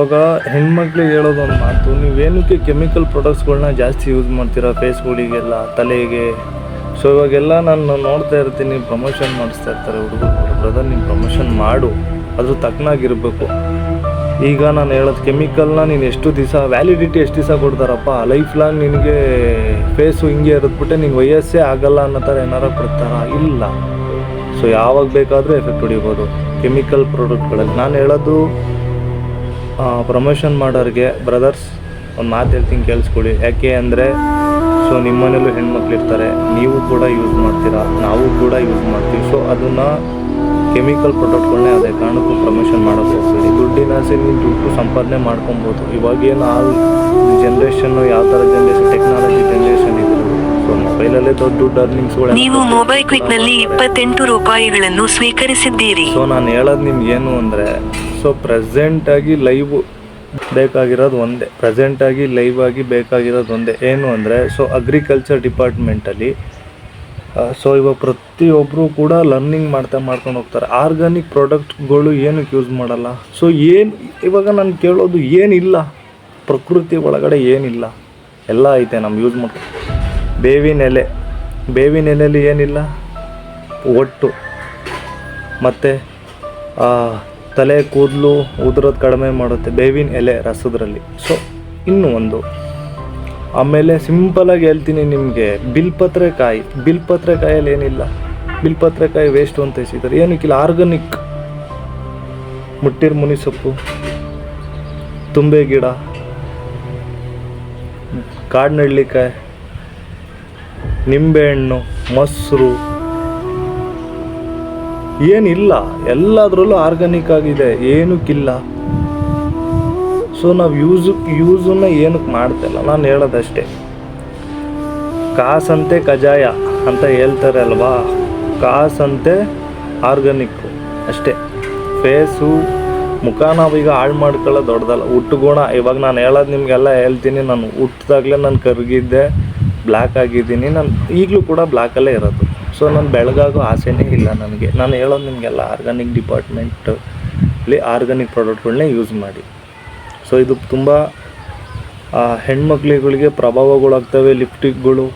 ಇವಾಗ ಹೆಣ್ಮಕ್ಳಿಗೆ ಹೇಳೋದೊಂದು ಮಾತು, ನೀವೇನಕ್ಕೆ ಕೆಮಿಕಲ್ ಪ್ರಾಡಕ್ಟ್ಸ್ಗಳನ್ನ ಜಾಸ್ತಿ ಯೂಸ್ ಮಾಡ್ತೀರಾ ಫೇಸ್ಗಳಿಗೆಲ್ಲ, ತಲೆಗೆ. ಸೊ ಇವಾಗೆಲ್ಲ ನಾನು ನೋಡ್ತಾ ಇರ್ತೀನಿ, ಪ್ರಮೋಷನ್ ಮಾಡಿಸ್ತಾ ಇರ್ತಾರೆ ಹುಡುಗರು. ಬ್ರದರ್ ನೀನು ಪ್ರಮೋಷನ್ ಮಾಡು, ಅದ್ರ ತಕ್ಕನಾಗಿರಬೇಕು. ಈಗ ನಾನು ಹೇಳೋದು ಕೆಮಿಕಲ್ನ ನೀನು ಎಷ್ಟು ದಿವಸ ವ್ಯಾಲಿಡಿಟಿ ಎಷ್ಟು ದಿವಸ ಕೊಡ್ತಾರಪ್ಪ, ಲೈಫ್ ಲಾಂಗ್ ನಿನಗೆ ಫೇಸು ಹಿಂಗೆ ಇರೋದ್ಬಿಟ್ಟೆ ನೀನು ವಯಸ್ಸೇ ಆಗಲ್ಲ ಅನ್ನೋ ಥರ ಏನಾರು ಕೊಡ್ತಾರಾ? ಇಲ್ಲ. ಸೊ ಯಾವಾಗ ಬೇಕಾದರೂ ಎಫೆಕ್ಟ್ ಹೊಡಿಬೋದು ಕೆಮಿಕಲ್ ಪ್ರಾಡಕ್ಟ್ಗಳಲ್ಲಿ. ನಾನು ಹೇಳೋದು ಪ್ರಮೋಷನ್ ಮಾಡೋರಿಗೆ, ಬ್ರದರ್ಸ್ ಒಂದು ಮಾತು ಹೇಳ್ತೀನಿ ಕೇಳಿಸ್ಕೊಳ್ಳಿ. ಯಾಕೆ ಅಂದರೆ ಸೊ ನಿಮ್ಮನೇಲೂ ಹೆಣ್ಮಕ್ಳು ಇರ್ತಾರೆ, ನೀವು ಕೂಡ ಯೂಸ್ ಮಾಡ್ತೀರಾ, ನಾವು ಕೂಡ ಯೂಸ್ ಮಾಡ್ತೀವಿ. ಸೊ ಅದನ್ನು ಕೆಮಿಕಲ್ ಪ್ರಾಡಕ್ಟ್ಗಳನ್ನೇ ಅದೇ ಕಾರಣಕ್ಕೂ ಪ್ರಮೋಷನ್ ಮಾಡೋಕ್ಕೆ ಹೋಗ್ಬೇಡಿ. ದುಡ್ಡಿನ ಆಸೆ ನೀವು ದುಡ್ಡು ಸಂಪಾದನೆ ಮಾಡ್ಕೊಬೋದು. ಇವಾಗೇನು ಜನ್ರೇಷನ್ನು ಯಾವ ಥರ ಜನ್ರೇಷನ್, ಟೆಕ್ನಾಲಜಿ ಜನ್ರೇಷನ್ ಇದೆ. ಸೊ ಮೊಬೈಲಲ್ಲೇ ದೊಡ್ಡ ದುಡ್ಡು ಅರ್ನಿಂಗ್ಸ್ಗಳು. ನೀವು ಮೊಬೈಕ್ವಿಕ್ನಲ್ಲಿ 28 ರೂಪಾಯಿಗಳನ್ನು ಸ್ವೀಕರಿಸಿದ್ದೀರಿ. ಸೊ ನಾನು ಹೇಳೋದು ನಿಮ್ಗೇನು ಅಂದರೆ, ಸೊ ಪ್ರೆಸೆಂಟಾಗಿ ಲೈವ್ ಬೇಕಾಗಿರೋದು ಒಂದೇ, ಪ್ರೆಸೆಂಟಾಗಿ ಲೈವ್ ಆಗಿ ಬೇಕಾಗಿರೋದು ಒಂದೇ. ಏನು ಅಂದರೆ ಸೊ ಅಗ್ರಿಕಲ್ಚರ್ ಡಿಪಾರ್ಟ್ಮೆಂಟಲ್ಲಿ ಸೊ ಇವಾಗ ಪ್ರತಿಯೊಬ್ಬರು ಕೂಡ ಲರ್ನಿಂಗ್ ಮಾಡ್ಕೊಂಡು ಹೋಗ್ತಾರೆ. ಆರ್ಗ್ಯಾನಿಕ್ ಪ್ರಾಡಕ್ಟ್ಗಳು ಏನಕ್ಕೆ ಯೂಸ್ ಮಾಡಲ್ಲ? ಸೊ ಏನು ಇವಾಗ ನಾನು ಕೇಳೋದು, ಏನಿಲ್ಲ ಪ್ರಕೃತಿ ಒಳಗಡೆ, ಏನಿಲ್ಲ, ಎಲ್ಲ ಐತೆ ನಮ್ಮ ಯೂಸ್ ಮಾಡ್ಕೊ. ಬೇವಿನ ಎಲೆಯಲ್ಲಿ ಏನಿಲ್ಲ, ಒಟ್ಟು ಮತ್ತು ತಲೆ ಕೂದಲು ಉದುರೋದು ಕಡಿಮೆ ಮಾಡುತ್ತೆ ಬೇವಿನ ಎಲೆ ರಸದ್ರಲ್ಲಿ. ಸೊ ಇನ್ನೂ ಒಂದು, ಆಮೇಲೆ ಸಿಂಪಲಾಗಿ ಹೇಳ್ತೀನಿ ನಿಮಗೆ, ಬಿಲ್ಪತ್ರೆಕಾಯಲ್ಲಿ ಏನಿಲ್ಲ, ಬಿಲ್ಪತ್ರೆಕಾಯಿ ವೇಸ್ಟು ಅಂತ ಎಸಿತಾರೆ. ಏನಕ್ಕಿಲ್ಲ, ಆರ್ಗಾನಿಕ್. ಮುಟ್ಟಿರ ಮುನಿ ಸೊಪ್ಪು, ತುಂಬೆ ಗಿಡ, ಕಾಡುನಳ್ಳಿಕಾಯಿ, ನಿಂಬೆಹಣ್ಣು, ಮೊಸರು, ಏನಿಲ್ಲ, ಎಲ್ಲದರಲ್ಲೂ ಆರ್ಗಾನಿಕ್ ಆಗಿದೆ, ಏನಕ್ಕಿಲ್ಲ. ಸೊ ನಾವು ಯೂಸನ್ನ ಏನಕ್ಕೆ ಮಾಡ್ತಾಯಿಲ್ಲ, ನಾನು ಹೇಳೋದಷ್ಟೇ. ಕಾಸಂತೆ ಕಜಾಯ ಅಂತ ಹೇಳ್ತಾರೆ ಅಲ್ವಾ, ಕಾಸಂತೆ ಆರ್ಗಾನಿಕ್ಕು ಅಷ್ಟೇ. ಫೇಸು ಮುಖ ನಾವೀಗ ಹಾಳು ಮಾಡ್ಕೊಳ್ಳೋ ದೊಡ್ಡದಲ್ಲ, ಹುಟ್ಟುಗುಣ. ಇವಾಗ ನಾನು ಹೇಳೋದು ನಿಮಗೆಲ್ಲ ಹೇಳ್ತೀನಿ, ನಾನು ಹುಟ್ಟಿದಾಗಲೇ ನಾನು ಕರಗಿದ್ದೆ, ಬ್ಲ್ಯಾಕ್ ಆಗಿದ್ದೀನಿ, ನಾನು ಈಗಲೂ ಕೂಡ ಬ್ಲ್ಯಾಕಲ್ಲೇ ಇರೋದು. ಸೊ ನಾನು ಬೆಳಗಾಗೋ ಆಸೆನೇ ಇಲ್ಲ ನನಗೆ. ನಾನು ಹೇಳೋದು ನಿಮಗೆಲ್ಲ ಆರ್ಗಾನಿಕ್ ಡಿಪಾರ್ಟ್ಮೆಂಟಲ್ಲಿ ಆರ್ಗಾನಿಕ್ ಪ್ರಾಡಕ್ಟ್ಗಳನ್ನೇ ಯೂಸ್ ಮಾಡಿ. ಸೊ ಇದು ತುಂಬ ಹೆಣ್ಮಕ್ಳುಗಳಿಗೆ ಪ್ರಭಾವಗಳಾಗ್ತವೆ. ಲಿಪ್ಸ್ಟಿಕ್ಗಳು,